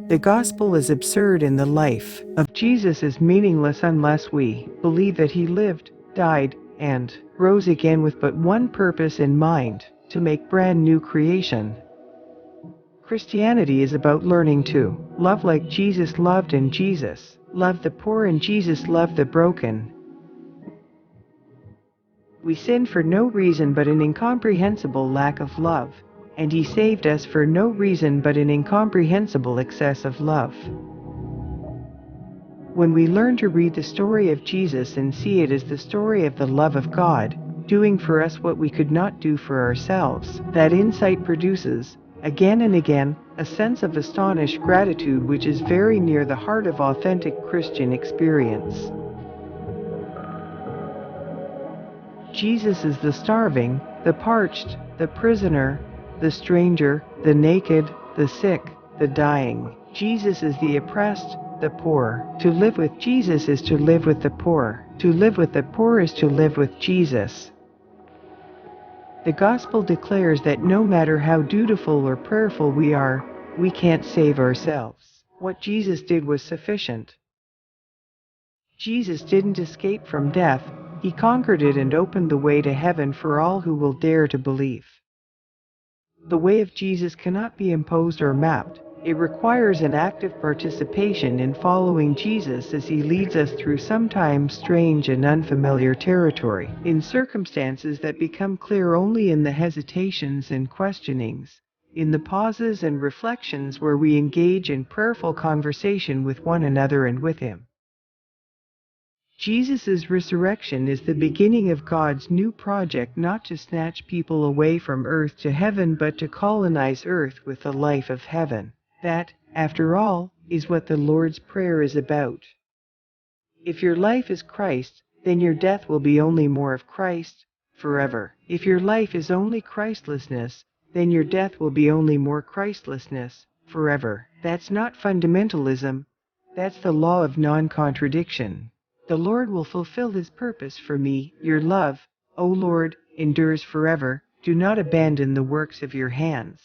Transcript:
The gospel is absurd and the life of Jesus is meaningless unless we believe that he lived, died, and rose again with but one purpose in mind, to make brand new creation. Christianity is about learning to love like Jesus loved, and Jesus loved the poor, and Jesus loved the broken. We sin for no reason but an incomprehensible lack of love, and he saved us for no reason but an incomprehensible excess of love. When we learn to read the story of Jesus and see it as the story of the love of God, doing for us what we could not do for ourselves, that insight produces, again and again, a sense of astonished gratitude which is very near the heart of authentic Christian experience. Jesus is the starving, the parched, the prisoner, the stranger, the naked, the sick, the dying. Jesus is the oppressed, the poor. To live with Jesus is to live with the poor. To live with the poor is to live with Jesus. The gospel declares that no matter how dutiful or prayerful we are, we can't save ourselves. What Jesus did was sufficient. Jesus didn't escape from death, he conquered it and opened the way to heaven for all who will dare to believe. The way of Jesus cannot be imposed or mapped. It requires an active participation in following Jesus as he leads us through sometimes strange and unfamiliar territory, in circumstances that become clear only in the hesitations and questionings, in the pauses and reflections where we engage in prayerful conversation with one another and with him. Jesus' resurrection is the beginning of God's new project, not to snatch people away from earth to heaven but to colonize earth with the life of heaven. That, after all, is what the Lord's Prayer is about. If your life is Christ, then your death will be only more of Christ, forever. If your life is only Christlessness, then your death will be only more Christlessness, forever. That's not fundamentalism, that's the law of non-contradiction. The Lord will fulfill his purpose for me. Your love, O Lord, endures forever. Do not abandon the works of your hands.